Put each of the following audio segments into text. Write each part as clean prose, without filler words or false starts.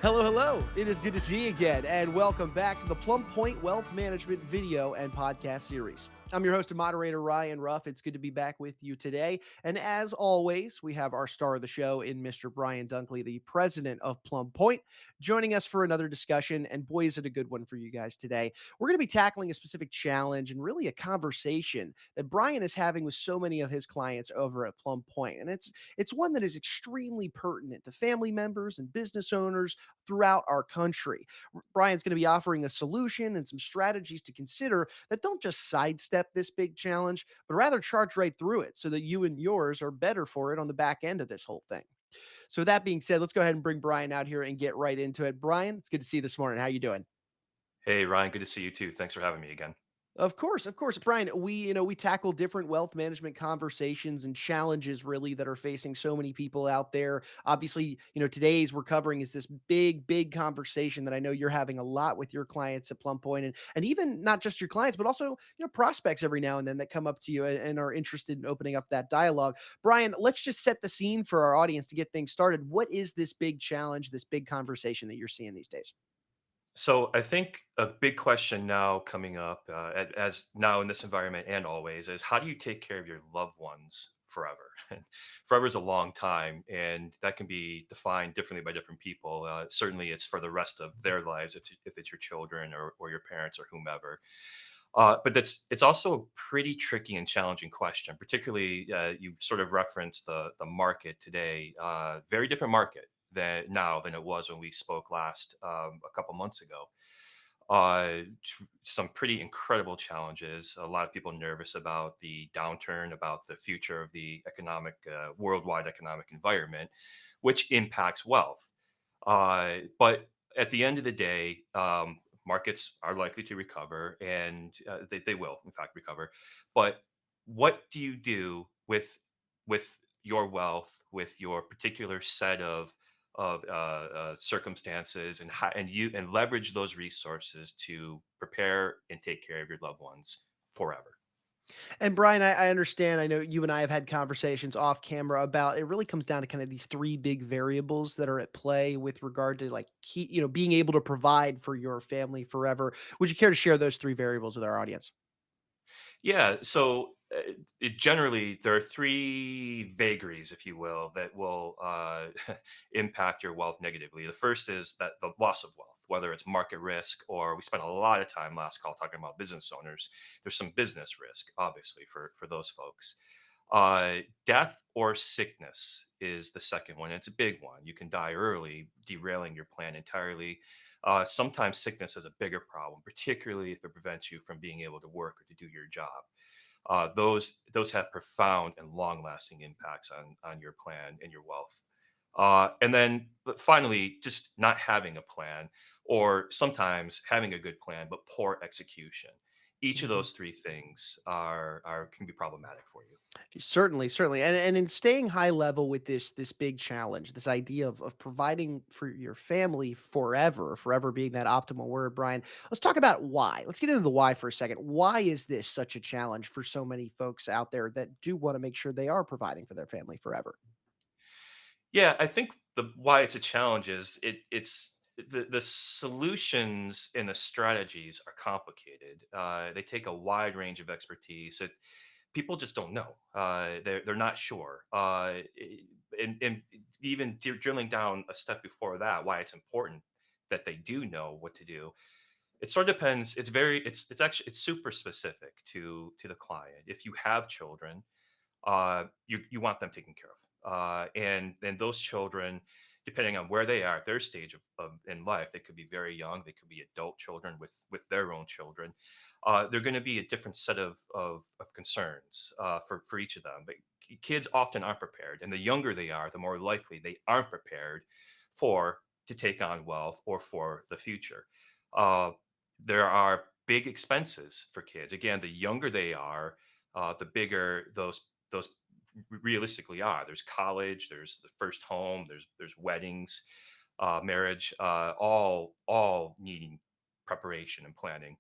Hello, hello. It is good to see you again, and welcome back to the Plum Point Wealth Management video and podcast series. I'm your host and moderator, Ryan Ruff. It's good to be back with you today. And as always, we have our star of the show in Mr. Brian Dunkley, the president of Plum Point, joining us for another discussion. And boy, is it a good one for you guys today. We're going to be tackling a specific challenge and really a conversation that Brian is having with so many of his clients over at Plum Point. And it's one that is extremely pertinent to family members and business owners throughout our country. Brian's going to be offering a solution and some strategies to consider that don't just sidestep this big challenge, but rather charge right through it so that you and yours are better for it on the back end of this whole thing. So, with that being said, let's go ahead and bring Brian out here and get right into it. Brian, it's good to see you this morning. How you doing? Hey, Ryan, good to see you too. Thanks for having me again. Of course, Brian. We tackle different wealth management conversations and challenges really that are facing so many people out there. Obviously, today's we're covering is this big conversation that I know you're having a lot with your clients at Plum Point, and even not just your clients, but also prospects every now and then that come up to you and are interested in opening up that dialogue. Brian, let's just set the scene for our audience to get things started. What is this big challenge, this big conversation that you're seeing these days? So, I think a big question now coming up, as now in this environment and always, is how do you take care of your loved ones forever? And forever is a long time, and that can be defined differently by different people. Certainly, it's for the rest of their lives if it's your children or your parents or whomever. But it's also a pretty tricky and challenging question. Particularly, you sort of referenced the market today. Very different market than it was when we spoke last a couple months ago. Some pretty incredible challenges. A lot of people nervous about the downturn, about the future of the worldwide economic environment, which impacts wealth. But at the end of the day, markets are likely to recover, and they will, in fact, recover. But what do you do with your wealth, with your particular set of circumstances, and leverage those resources to prepare and take care of your loved ones forever? And Brian, I understand. I know you and I have had conversations off camera about it. Really comes down to kind of these three big variables that are at play with regard to like being able to provide for your family forever. Would you care to share those three variables with our audience? Yeah. So generally, there are three vagaries, if you will, that will impact your wealth negatively. The first is that the loss of wealth, whether it's market risk or we spent a lot of time last call talking about business owners. There's some business risk, obviously, for those folks. Death or sickness is the second one. It's a big one. You can die early, derailing your plan entirely. Sometimes sickness is a bigger problem, particularly if it prevents you from being able to work or to do your job. Those have profound and long lasting impacts on your plan and your wealth. And then but finally, just not having a plan, or sometimes having a good plan but poor execution. Each of Mhm. those three things are can be problematic for you. Certainly, and in staying high level with this big challenge, this idea of providing for your family forever being that optimal word, Brian. Let's talk about why. Let's get into the why for a second. Why is this such a challenge for so many folks out there that do want to make sure they are providing for their family forever? Yeah, I think the why it's a challenge is the solutions and the strategies are complicated. They take a wide range of expertise that people just don't know. They're not sure. And even drilling down a step before that, why it's important that they do know what to do. It sort of depends. It's super specific to the client. If you have children, you want them taken care of. And then those children, depending on where they are at their stage of in life, they could be very young, they could be adult children with their own children. They're going to be a different set of concerns for each of them. But kids often aren't prepared, and the younger they are, the more likely they aren't prepared for to take on wealth or for the future. Uh, there are big expenses for kids. Again, the younger they are, the bigger those realistically are. There's college, there's the first home, there's weddings, marriage, all needing preparation and planning.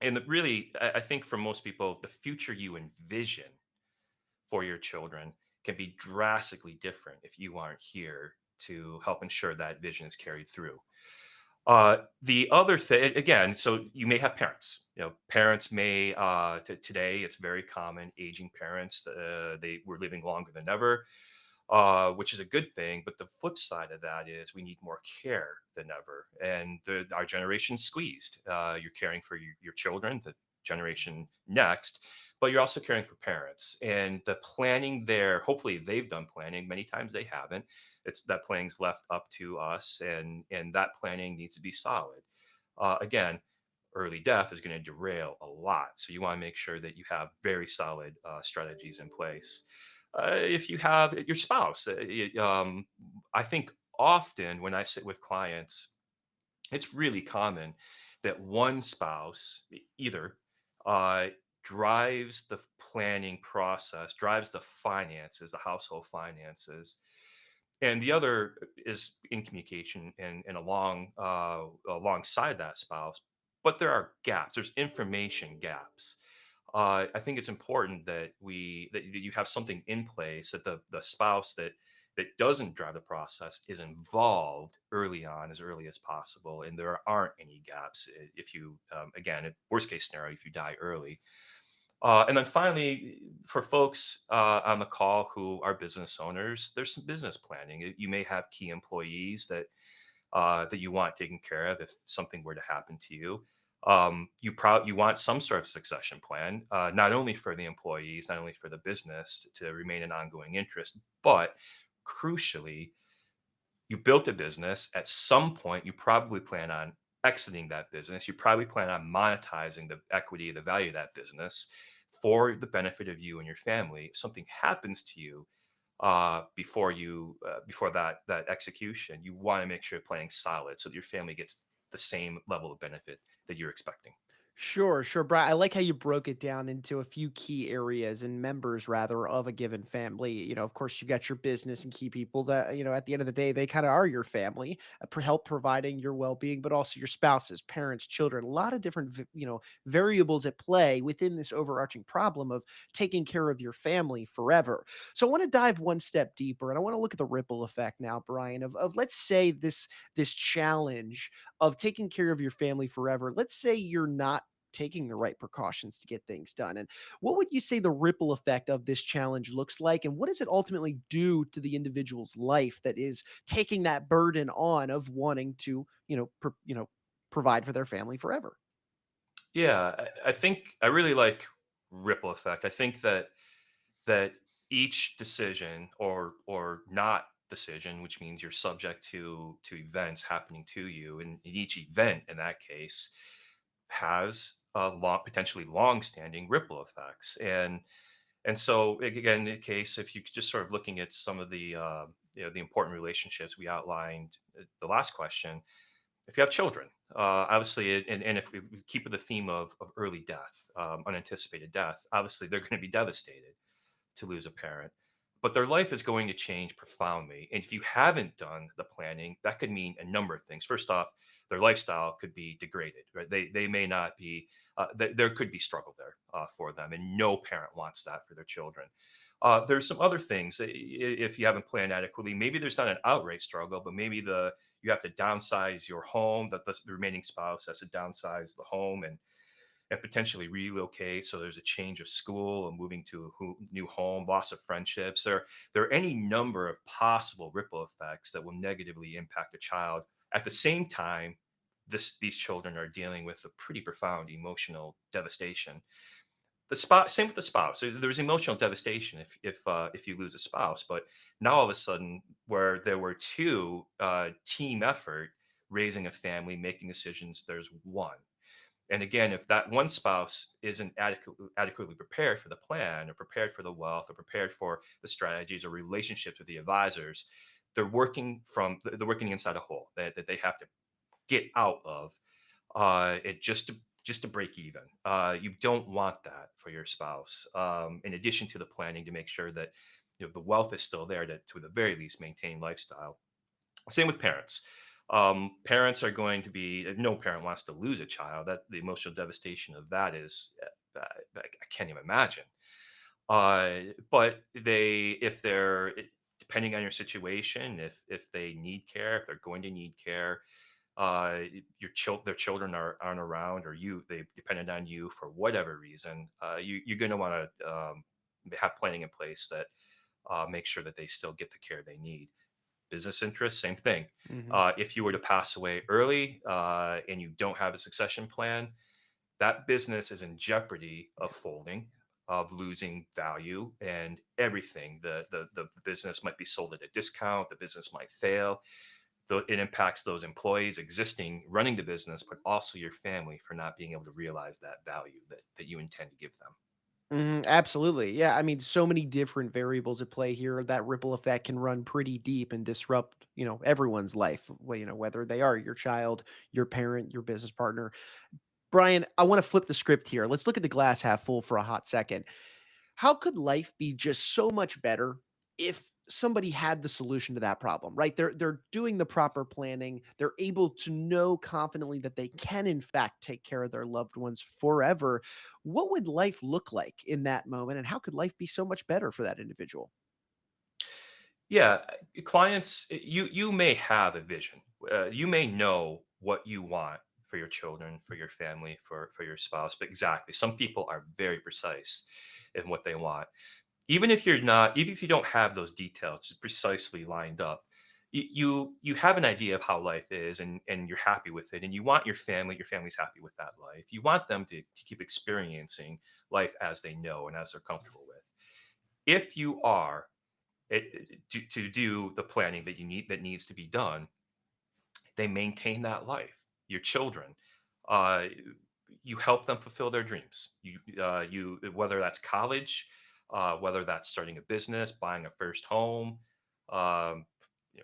And really, I think for most people, the future you envision for your children can be drastically different if you aren't here to help ensure that vision is carried through. The other thing, again, so you may have parents. Parents may today it's very common. Aging parents, they were living longer than ever, which is a good thing. But the flip side of that is we need more care than ever, and our generation's squeezed. You're caring for your children, the generation next, but you're also caring for parents. And the planning there, hopefully they've done planning. Many times they haven't. It's that planning's left up to us, and that planning needs to be solid. Again, early death is going to derail a lot, so you want to make sure that you have very solid strategies in place. If you have your spouse, I think often when I sit with clients, it's really common that one spouse either uh, drives the planning process, drives the finances, the household finances, and the other is in communication and alongside that spouse. But there are gaps. There's information gaps. I think it's important that you have something in place that the spouse that doesn't drive the process is involved early on, as early as possible, and there aren't any gaps. If you again, worst case scenario, if you die early, and then finally, for folks on the call who are business owners, there's some business planning. You may have key employees that you want taken care of if something were to happen to you. You want some sort of succession plan, not only for the employees, not only for the business to remain an ongoing interest, but crucially, you built a business. At some point, you probably plan on exiting that business. You probably plan on monetizing the equity, the value of that business for the benefit of you and your family. If something happens to you before that execution, you want to make sure you're playing solid so that your family gets the same level of benefit that you're expecting. Sure, sure, Brian. I like how you broke it down into a few key areas and members, rather, of a given family. Of course, you've got your business and key people that, at the end of the day, they kind of are your family, help providing your well being, but also your spouses, parents, children, a lot of different, variables at play within this overarching problem of taking care of your family forever. So I want to dive one step deeper and I want to look at the ripple effect now, Brian, of let's say this challenge of taking care of your family forever. Let's say you're not taking the right precautions to get things done. And what would you say the ripple effect of this challenge looks like? And what does it ultimately do to the individual's life that is taking that burden on of wanting to, provide for their family forever? Yeah, I think I really like ripple effect. I think that each decision or not decision, which means you're subject to events happening to you, and each event in that case has potentially long-standing ripple effects. And so again, in the case, if you could just sort of looking at some of the important relationships we outlined the last question, if you have children, obviously, and if we keep with the theme of early death, unanticipated death, obviously they're going to be devastated to lose a parent, but their life is going to change profoundly. And if you haven't done the planning, that could mean a number of things. First off, their lifestyle could be degraded, right? They may not be, there could be struggle there for them, and no parent wants that for their children. There's some other things if you haven't planned adequately. Maybe there's not an outright struggle, but maybe you have to downsize your home. That the remaining spouse has to downsize the home and potentially relocate. So there's a change of school and moving to a new home, loss of friendships. There are any number of possible ripple effects that will negatively impact a child. At the same time, these children are dealing with a pretty profound emotional devastation. Same with the spouse. There's emotional devastation if you lose a spouse, but now all of a sudden, where there were two team effort raising a family, making decisions, there's one. And again, if that one spouse isn't adequately prepared for the plan or prepared for the wealth or prepared for the strategies or relationships with the advisors, they're working inside a hole that they have to get out of it just to break even. You don't want that for your spouse. In addition to the planning to make sure that the wealth is still there to the very least maintain lifestyle. Same with parents. Parents are going to be no parent wants to lose a child. That the emotional devastation of that is I can't even imagine. But if they're depending on your situation, if they need care, if they're going to need care, their children aren't around, or they depended on you for whatever reason, you're going to want to have planning in place that make sure that they still get the care they need. Business interests, same thing. Hmm. If you were to pass away early and you don't have a succession plan, that business is in jeopardy of Yeah. folding, of losing value and everything. The business might be sold at a discount, the business might fail. So it impacts those employees existing running the business, but also your family for not being able to realize that value that you intend to give them. Absolutely. Yeah. I mean, so many different variables at play here. That ripple effect can run pretty deep and disrupt, everyone's life, whether they are your child, your parent, your business partner. Brian, I want to flip the script here. Let's look at the glass half full for a hot second. How could life be just so much better if somebody had the solution to that problem, right? They're doing the proper planning. They're able to know confidently that they can in fact take care of their loved ones forever. What would life look like in that moment and how could life be so much better for that individual? Yeah, clients, you may have a vision. You may know what you want for your children, for your family, for your spouse. But exactly, some people are very precise in what they want. Even if you don't have those details just precisely lined up, you have an idea of how life is, and you're happy with it, and you want your family's happy with that life. You want them to keep experiencing life as they know and as they're comfortable with. If you are to do the planning that needs to be done, they maintain that life. Your children, uh, you help them fulfill their dreams. You whether that's college, whether that's starting a business, buying a first home,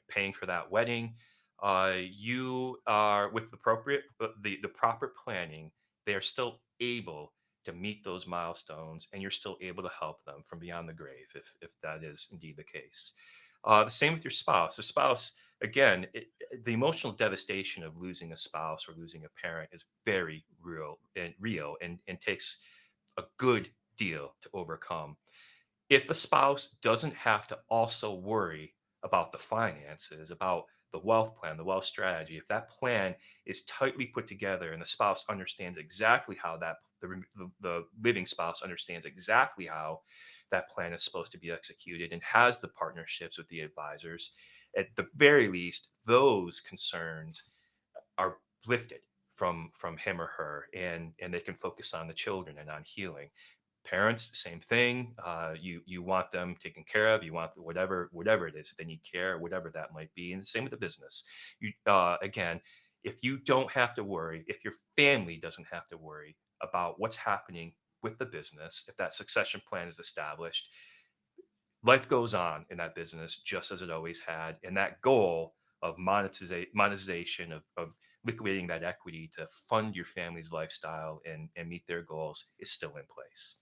paying for that wedding. You are with the proper planning. They are still able to meet those milestones, and you're still able to help them from beyond the grave, if that is indeed the case. The same with your spouse. The spouse, again, the emotional devastation of losing a spouse or losing a parent is very real and takes a good deal to overcome. If a spouse doesn't have to also worry about the finances, about the wealth plan, the wealth strategy, if that plan is tightly put together and the spouse understands exactly how the living spouse understands exactly how that plan is supposed to be executed and has the partnerships with the advisors, at the very least, those concerns are lifted from him or her, and they can focus on the children and on healing. Parents, same thing. You want them taken care of. You want whatever it is, if they need care, whatever that might be. And the same with the business. You again, if you don't have to worry, if your family doesn't have to worry about what's happening with the business, if that succession plan is established, life goes on in that business just as it always had. And that goal of monetization of liquidating that equity to fund your family's lifestyle and meet their goals is still in place.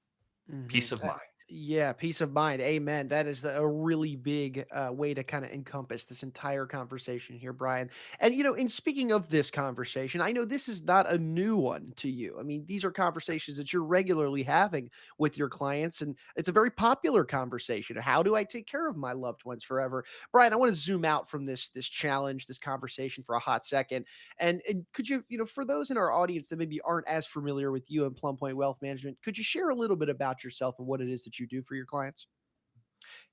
Mhm. Peace of mind. Yeah, peace of mind. Amen. That is a really big way to kind of encompass this entire conversation here, Brian. And, in speaking of this conversation, I know this is not a new one to you. I mean, these are conversations that you're regularly having with your clients, and it's a very popular conversation. How do I take care of my loved ones forever? Brian, I want to zoom out from this challenge, this conversation for a hot second. And could you, for those in our audience that maybe aren't as familiar with you and Plum Point Wealth Management, could you share a little bit about yourself and what it is that you do for your clients?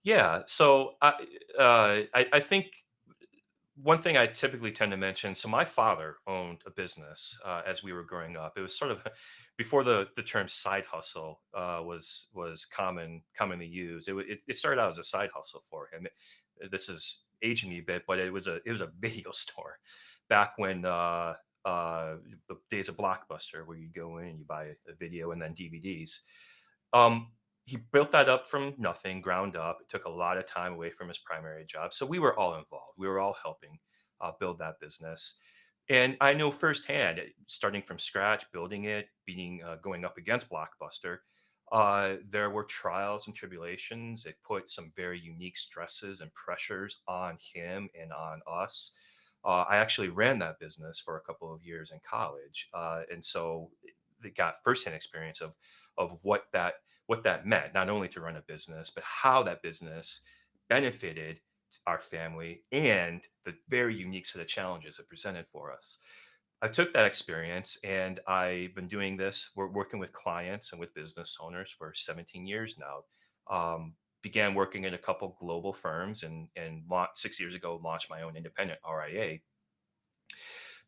Yeah. So I think one thing I typically tend to mention. So my father owned a business as we were growing up. It was sort of before the term side hustle was commonly used. It started out as a side hustle for him. This is aging me a bit, but it was a video store back when the days of Blockbuster, where you go in and you buy a video and then DVDs. Um, he built that up from nothing, ground up. It took a lot of time away from his primary job. So we were all involved. We were all helping build that business. And I know firsthand, starting from scratch, building it, going up against Blockbuster, there were trials and tribulations. It put some very unique stresses and pressures on him and on us. I actually ran that business for a couple of years in college, and so they got firsthand experience of what that meant, not only to run a business, but how that business benefited our family and the very unique set of challenges it presented for us. I took that experience and I've been doing this. We're working with clients and with business owners for 17 years now. Began working in a couple global firms and 6 years ago launched my own independent RIA.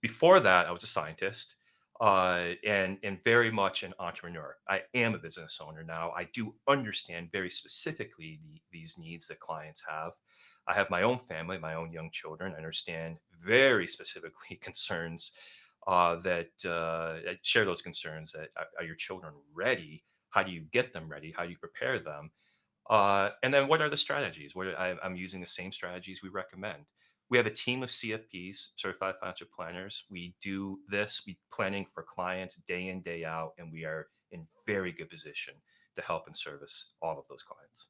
Before that, I was a scientist and very much an entrepreneur. I am a business owner now. I do understand very specifically these needs that clients have. I have my own family, my own young children. I understand very specifically concerns that share those concerns. That are your children ready? How do you get them ready? How do you prepare them? And then what are the strategies? I'm using the same strategies we recommend. We have a team of CFPs, certified financial planners. We do this, we planning for clients day in, day out, and we are in very good position to help and service all of those clients.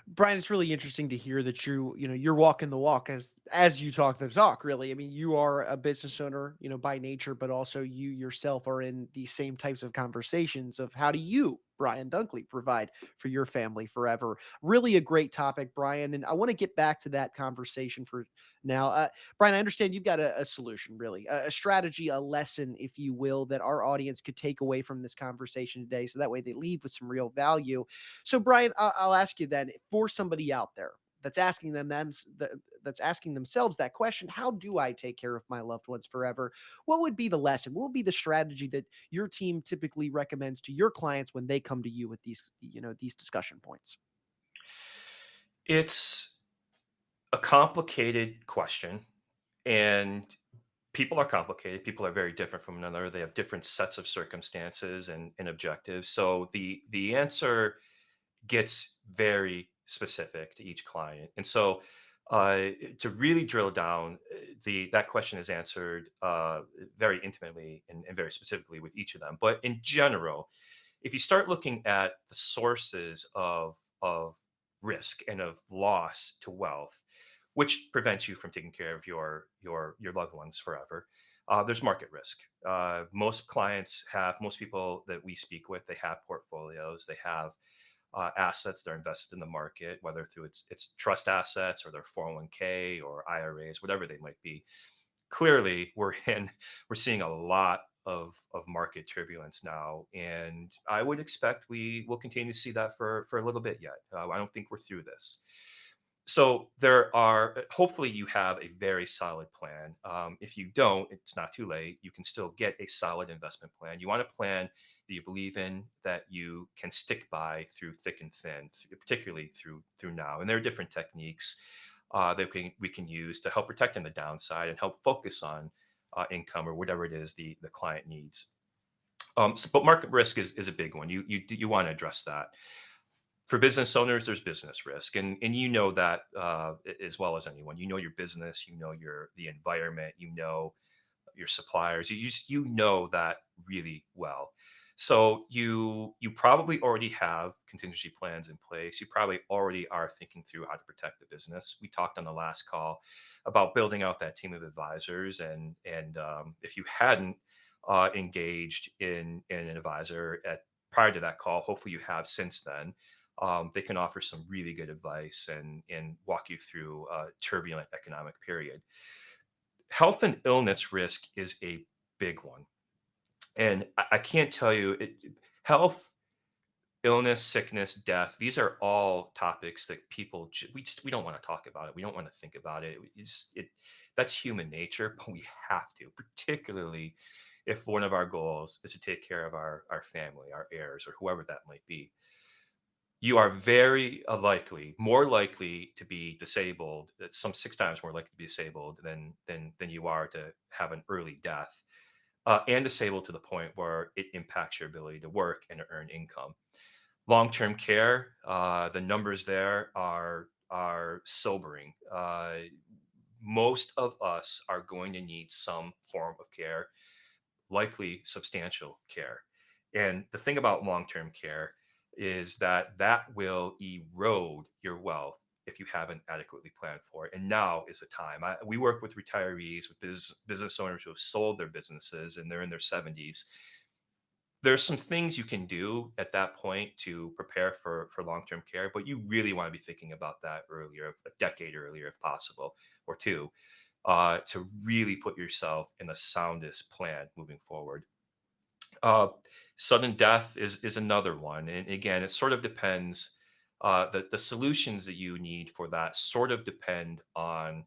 Brian, it's really interesting to hear that you're walking the walk as you talk the talk, really. I mean, you are a business owner, by nature, but also you yourself are in the same types of conversations of how do you, Brian Dunkley, provide for your family forever. Really a great topic, Brian. And I want to get back to that conversation for now. Brian, I understand you've got a solution, really, a strategy, a lesson, if you will, that our audience could take away from this conversation today. So that way they leave with some real value. So, Brian, I'll ask you then, for somebody out there that's that's asking themselves that question: How do I take care of my loved ones forever? What would be the lesson? What would be the strategy that your team typically recommends to your clients when they come to you with these discussion points? It's a complicated question, and people are complicated. People are very different from one another. They have different sets of circumstances and objectives. So the answer gets very specific to each client. And so to really drill down, the that question is answered very intimately and very specifically with each of them. But in general, if you start looking at the sources of risk and of loss to wealth, which prevents you from taking care of your loved ones forever, there's market risk. Most people that we speak with, they have portfolios, they have assets that are invested in the market, whether through its trust assets or their 401k or IRAs, whatever they might be. Clearly, we're seeing a lot of market turbulence now, and I would expect we will continue to see that for a little bit yet. I don't think we're through this. So there are hopefully you have a very solid plan. If you don't, it's not too late. You can still get a solid investment plan. You want a plan that you believe in, that you can stick by through thick and thin, particularly through now. And there are different techniques that we can use to help protect on the downside and help focus on income or whatever it is the client needs. But market risk is a big one. You want to address that. For business owners, there's business risk, and you know that as well as anyone. You know your business, you know the environment, you know your suppliers. You know that really well. So you probably already have contingency plans in place. You probably already are thinking through how to protect the business. We talked on the last call about building out that team of advisors, and if you hadn't engaged in an advisor at prior to that call, hopefully you have since then. They can offer some really good advice and walk you through a turbulent economic period. Health and illness risk is a big one, and I can't tell you health, illness, sickness, death. These are all topics that we don't want to talk about it. We don't want to think about it. That's human nature, but we have to, particularly if one of our goals is to take care of our family, our heirs, or whoever that might be. You are very more likely to be disabled. It's some 6 times more likely to be disabled than you are to have an early death, and disabled to the point where it impacts your ability to work and to earn income. Long-term care, the numbers there are sobering. Most of us are going to need some form of care, likely substantial care. And the thing about long-term care is that that will erode your wealth if you haven't adequately planned for it. And now is the time. We work with retirees, with business owners who have sold their businesses and they're in their 70s. There's some things you can do at that point to prepare for long-term care, but you really want to be thinking about that earlier, a decade earlier if possible, or two, to really put yourself in the soundest plan moving forward. Uh, Sudden death is another one, and again, it sort of depends. The solutions that you need for that sort of depend on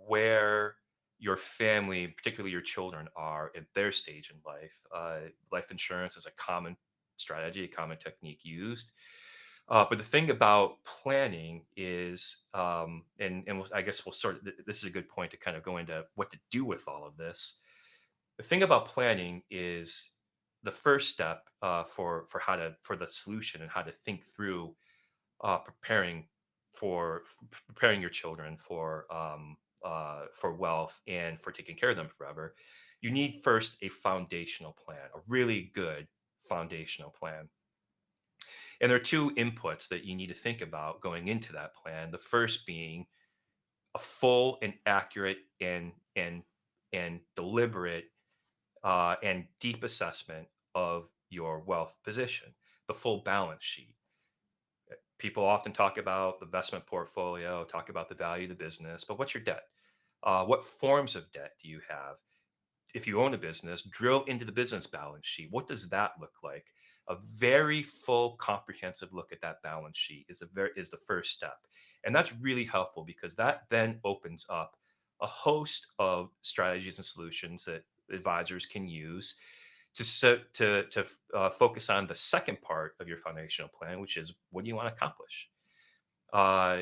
where your family, particularly your children, are at their stage in life. Life insurance is a common strategy, a common technique used. But the thing about planning is, I guess we'll this is a good point to kind of go into what to do with all of this. The thing about planning is the first step for how to for the solution and how to think through preparing preparing your children for wealth and for taking care of them forever. You need first a foundational plan, a really good foundational plan. And there are two inputs that you need to think about going into that plan. The first being a full and accurate and deliberate and deep assessment of your wealth position, the full balance sheet. People often talk about the investment portfolio, talk about the value of the business, but what's your debt? What forms of debt do you have? If you own a business, drill into the business balance sheet. What does that look like? A very full, comprehensive look at that balance sheet is the first step, and that's really helpful because that then opens up a host of strategies and solutions that advisors can use to focus on the second part of your foundational plan, which is what do you want to accomplish? Uh,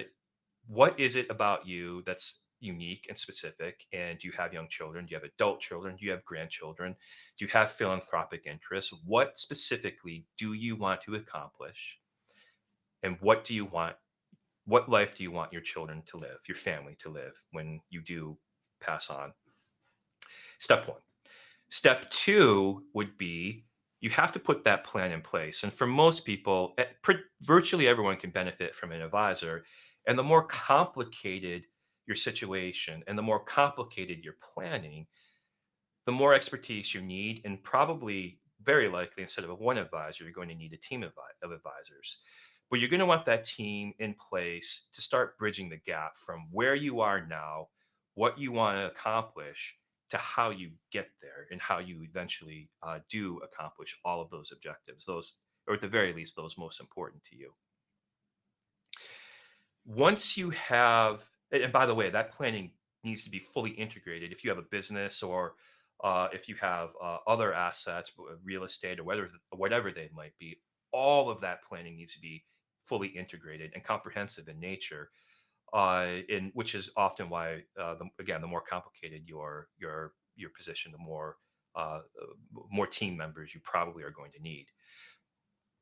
what is it about you that's unique and specific? And do you have young children? Do you have adult children? Do you have grandchildren? Do you have philanthropic interests? What specifically do you want to accomplish? And what do you want? What life do you want your children to live, your family to live when you do pass on? Step one. Step two would be you have to put that plan in place. And for most people, virtually everyone can benefit from an advisor. And the more complicated your situation and the more complicated your planning, the more expertise you need, and probably very likely instead of a one advisor, you're going to need a team of advisors. But you're going to want that team in place to start bridging the gap from where you are now, what you want to accomplish, to how you get there and how you eventually do accomplish all of those objectives, those, or at the very least, those most important to you. Once you have and by the way, that planning needs to be fully integrated. If you have a business or if you have other assets, real estate or whatever they might be, all of that planning needs to be fully integrated and comprehensive in nature. In which is often why, again, the more complicated your position, the more team members you probably are going to need.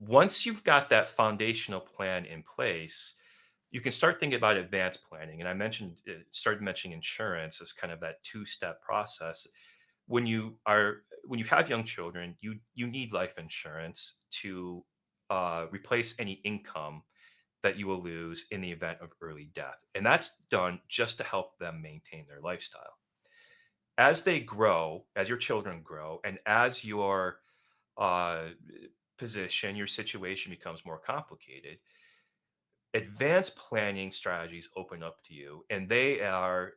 Once you've got that foundational plan in place, you can start thinking about advanced planning. And started mentioning insurance as kind of that two-step process. When you have young children, you need life insurance to replace any income that you will lose in the event of early death. And that's done just to help them maintain their lifestyle. As they grow, as your children grow, and as your uh, your situation becomes more complicated, advanced planning strategies open up to you, and they are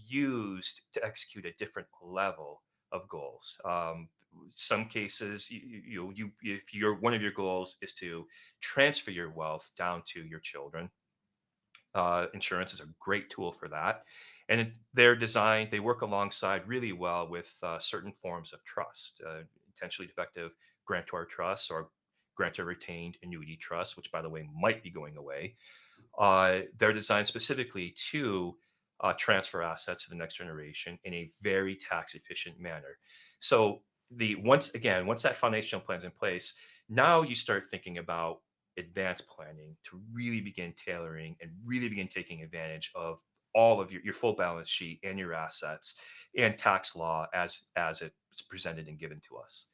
used to execute a different level of goals. Some cases, if your one of your goals is to transfer your wealth down to your children, insurance is a great tool for that. And they're designed, they work alongside really well with certain forms of trust, intentionally defective grantor trusts or grantor retained annuity trusts, which, by the way, might be going away. They're designed specifically to transfer assets to the next generation in a very tax efficient manner. So once that foundational plan's in place, now you start thinking about advanced planning to really begin tailoring and really begin taking advantage of all of your full balance sheet and your assets and tax law as it's presented and given to us.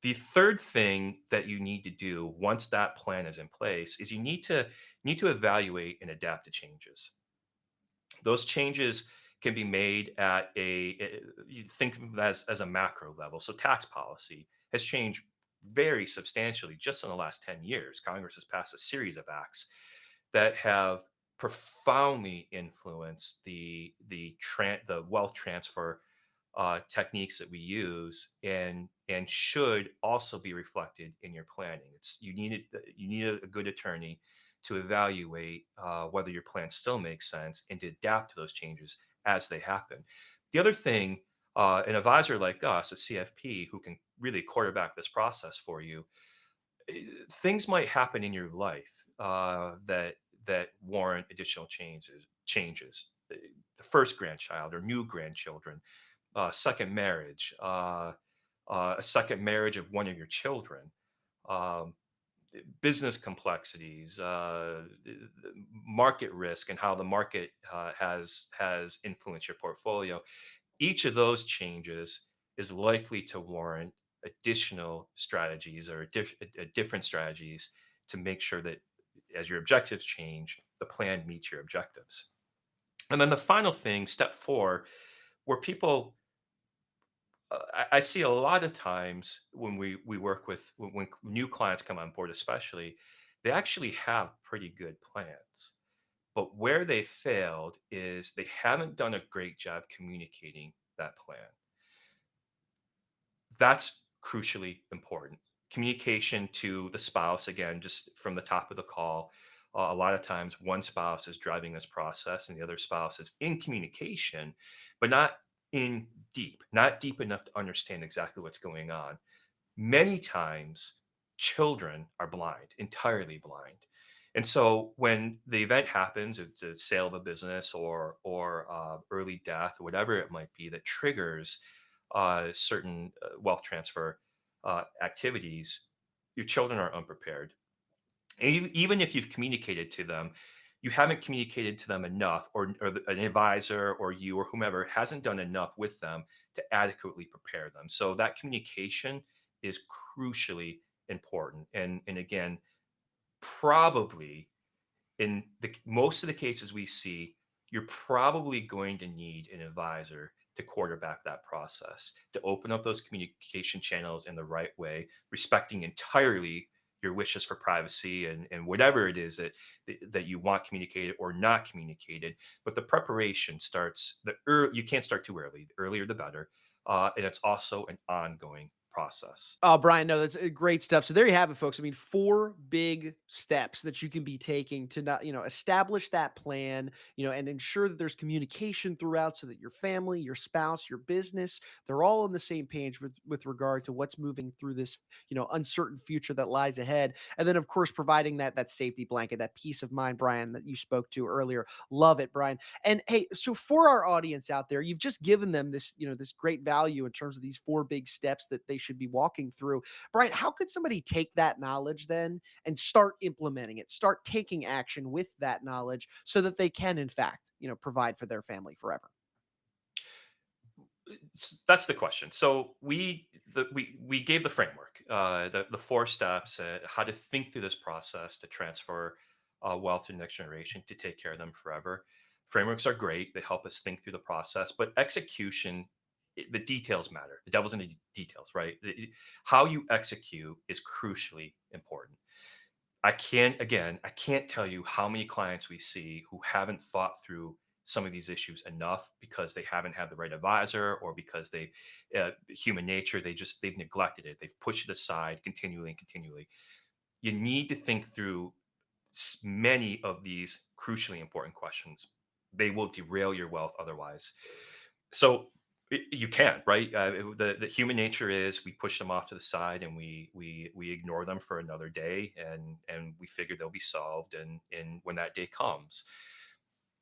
The third thing that you need to do once that plan is in place is you need to evaluate and adapt to changes. Those changes can be made at you think of it as a macro level. So tax policy has changed very substantially just in the last 10 years. Congress has passed a series of acts that have profoundly influenced the wealth transfer techniques that we use, and should also be reflected in your planning. You need a good attorney to evaluate whether your plan still makes sense and to adapt to those changes as they happen. The other thing, an advisor like us, a CFP, who can really quarterback this process for you, things might happen in your life that warrant additional changes. The first grandchild or new grandchildren, second marriage, a second marriage of one of your children, um, business complexities, market risk, and how the market has influenced your portfolio. Each of those changes is likely to warrant additional strategies or different strategies to make sure that as your objectives change, the plan meets your objectives. And then the final thing, step four, where people I see a lot of times when we work with when new clients come on board, especially, they actually have pretty good plans. But where they failed is they haven't done a great job communicating that plan. That's crucially important. Communication to the spouse, again, just from the top of the call. A lot of times, one spouse is driving this process, and the other spouse is in communication, but not deep enough to understand exactly what's going on. Many times, children are blind, entirely blind. And so when the event happens, it's a sale of a business or early death, or whatever it might be that triggers certain wealth transfer activities, your children are unprepared. And even if you've communicated to them, you haven't communicated to them enough, or an advisor or you or whomever hasn't done enough with them to adequately prepare them. So that communication is crucially important. And again, probably in most of the cases we see, you're probably going to need an advisor to quarterback that process, to open up those communication channels in the right way, respecting entirely your wishes for privacy and whatever it is that you want communicated or not communicated. But the preparation starts you can't start too early. The earlier the better. And it's also an ongoing process. Oh, Brian, no, that's great stuff. So there you have it, folks. I mean, four big steps that you can be taking to not, establish that plan, and ensure that there's communication throughout so that your family, your spouse, your business, they're all on the same page with regard to what's moving through this, uncertain future that lies ahead. And then, of course, providing that safety blanket, that peace of mind, Brian, that you spoke to earlier. Love it, Brian. And hey, so for our audience out there, you've just given them this, this great value in terms of these four big steps that they should be walking through. Brian, how could somebody take that knowledge then and start implementing it, start taking action with that knowledge so that they can, in fact, provide for their family forever? That's the question. So we gave the framework, the four steps, how to think through this process to transfer wealth to the next generation to take care of them forever. Frameworks are great; they help us think through the process, but execution, the details matter. The devil's in the details, right? How you execute is crucially important. I can't tell you how many clients we see who haven't thought through some of these issues enough because they haven't had the right advisor, or because human nature, they've neglected it. They've pushed it aside continually and continually. You need to think through many of these crucially important questions. They will derail your wealth otherwise. So you can, right? The human nature is we push them off to the side, and we ignore them for another day, and we figure they'll be solved. And when that day comes,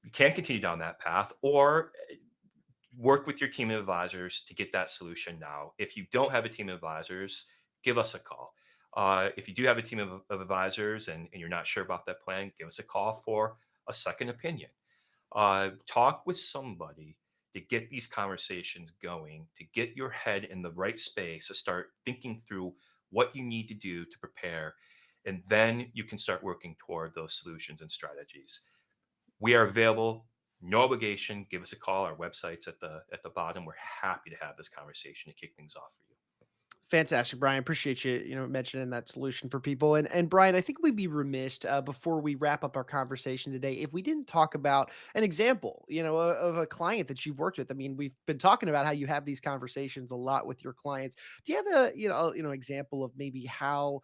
you can't continue down that path, or work with your team of advisors to get that solution now. If you don't have a team of advisors, give us a call. If you do have a team of advisors, and you're not sure about that plan, give us a call for a second opinion. Talk with somebody to get these conversations going, to get your head in the right space, to start thinking through what you need to do to prepare. And then you can start working toward those solutions and strategies. We are available No obligation. Give us a call. Our website's at the bottom. We're happy to have this conversation to kick things off for you. Fantastic, Brian. Appreciate you, mentioning that solution for people. And Brian, I think we'd be remiss before we wrap up our conversation today if we didn't talk about an example, of a client that you've worked with. I mean, we've been talking about how you have these conversations a lot with your clients. Do you have example of maybe how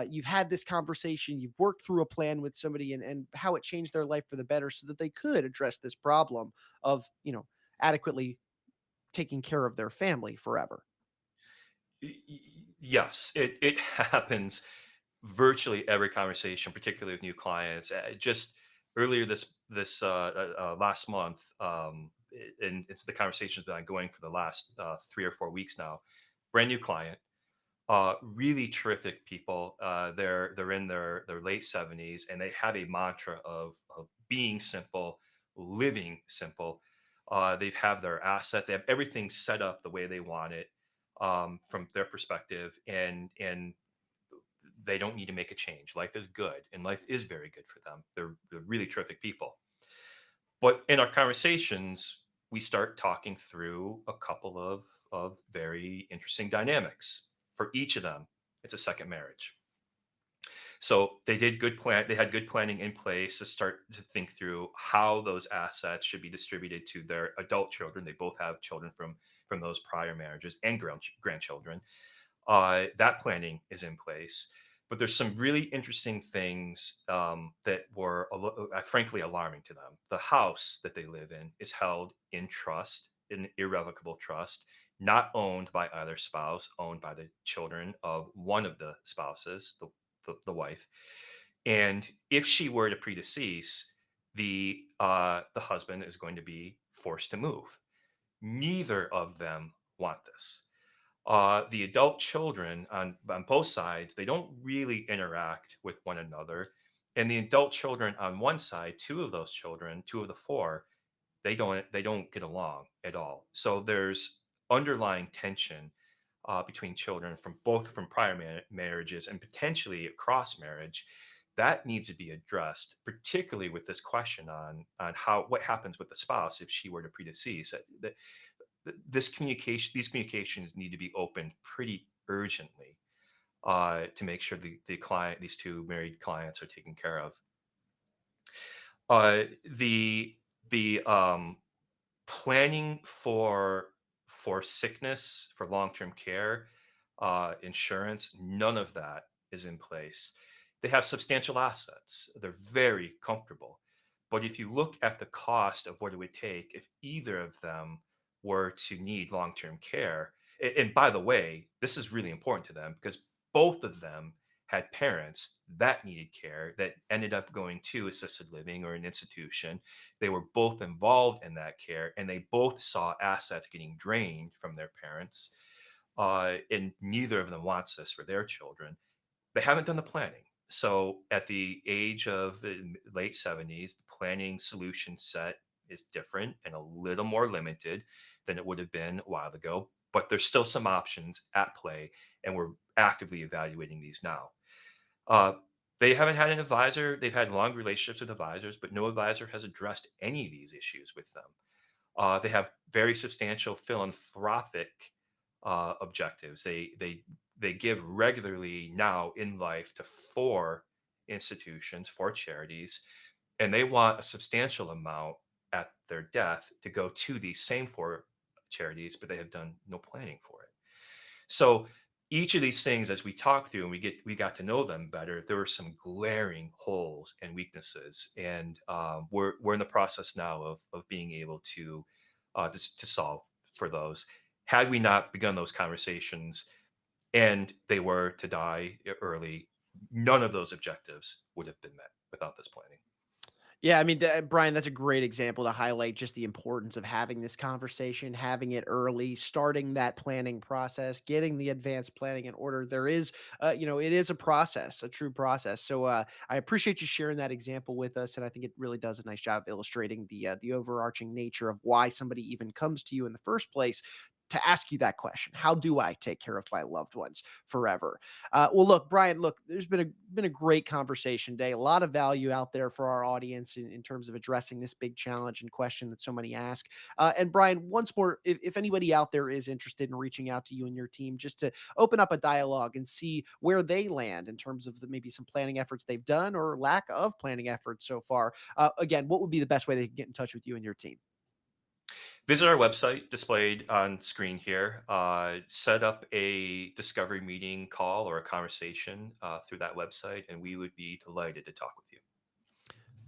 you've had this conversation, you've worked through a plan with somebody, and how it changed their life for the better, so that they could address this problem of adequately taking care of their family forever? Yes, it happens virtually every conversation, particularly with new clients. Just earlier this last month, and it's the conversation's been ongoing for the last 3 or 4 weeks now. Brand new client, really terrific people. They're in their late 70s, and they have a mantra of being simple, living simple. They have their assets. They have everything set up the way they want it, from their perspective, and they don't need to make a change. Life is good, and life is very good for them. They're really terrific people. But in our conversations, we start talking through a couple of very interesting dynamics. For each of them, it's a second marriage. So they did good plan. They had good planning in place to start to think through how those assets should be distributed to their adult children. They both have children from those prior marriages and grandchildren. That planning is in place. But there's some really interesting things that were frankly alarming to them. The house that they live in is held in trust, in irrevocable trust, not owned by either spouse, owned by the children of one of the spouses, the wife. And if she were to predecease, the husband is going to be forced to move. Neither of them want this. The adult children on both sides, they don't really interact with one another. And the adult children on one side, two of those children, two of the four, they don't get along at all. So there's underlying tension between children from prior marriages and potentially across marriage that needs to be addressed, particularly with this question on how what happens with the spouse if she were to predecease. These communications need to be opened pretty urgently to make sure these two married clients are taken care of. The planning for sickness, for long-term care, insurance, none of that is in place. They have substantial assets. They're very comfortable. But if you look at the cost of what it would take if either of them were to need long-term care, and by the way, this is really important to them because both of them had parents that needed care that ended up going to assisted living or an institution. They were both involved in that care, and they both saw assets getting drained from their parents. And neither of them wants this for their children. They haven't done the planning. So at the age of the late 70s, the planning solution set is different and a little more limited than it would have been a while ago. But there's still some options at play, and we're actively evaluating these now. Uh, they haven't had an advisor. They've had long relationships with advisors, but no advisor has addressed any of these issues with them. They have very substantial philanthropic objectives. They give regularly now in life to four institutions, four charities, and they want a substantial amount at their death to go to these same four charities, but they have done no planning for it. So each of these things, as we talk through and we got to know them better, there were some glaring holes and weaknesses, and we're in the process now of being able to solve for those. Had we not begun those conversations and they were to die early, none of those objectives would have been met without this planning. Yeah, I mean, Brian, that's a great example to highlight just the importance of having this conversation, having it early, starting that planning process, getting the advanced planning in order. There is, it is a process, a true process. So I appreciate you sharing that example with us, and I think it really does a nice job of illustrating the overarching nature of why somebody even comes to you in the first place to ask you that question. How do I take care of my loved ones forever? Well, look, Brian, look, there's been a great conversation today. A lot of value out there for our audience in terms of addressing this big challenge and question that so many ask. And Brian, once more, if anybody out there is interested in reaching out to you and your team, just to open up a dialogue and see where they land in terms of maybe some planning efforts they've done or lack of planning efforts so far. Again, what would be the best way they can get in touch with you and your team? Visit our website displayed on screen here. Set up a discovery meeting call or a conversation through that website, and we would be delighted to talk with you.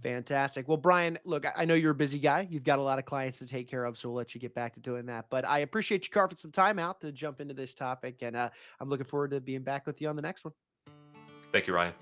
Fantastic. Well, Brian, look, I know you're a busy guy. You've got a lot of clients to take care of, so we'll let you get back to doing that. But I appreciate you carving some time out to jump into this topic, and I'm looking forward to being back with you on the next one. Thank you, Ryan.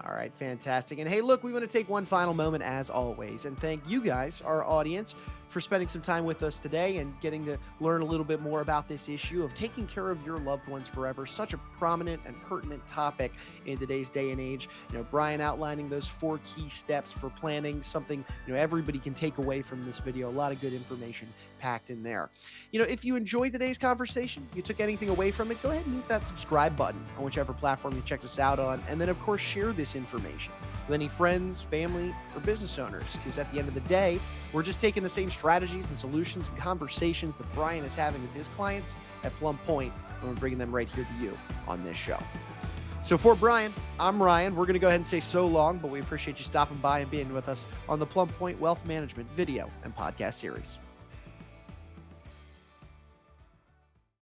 All right, fantastic. And hey, look, we want to take one final moment, as always, and thank you guys, our audience, for spending some time with us today and getting to learn a little bit more about this issue of taking care of your loved ones forever. Such a prominent and pertinent topic in today's day and age. Brian outlining those 4 key steps for planning, something everybody can take away from this video. A lot of good information packed in there. If you enjoyed today's conversation, you took anything away from it, go ahead and hit that subscribe button on whichever platform you checked us out on, and then of course share this information with any friends, family, or business owners, because at the end of the day, we're just taking the same strategies and solutions and conversations that Brian is having with his clients at Plum Point, and we're bringing them right here to you on this show. So for Brian, I'm Ryan. We're going to go ahead and say so long, but we appreciate you stopping by and being with us on the Plum Point Wealth Management video and podcast series.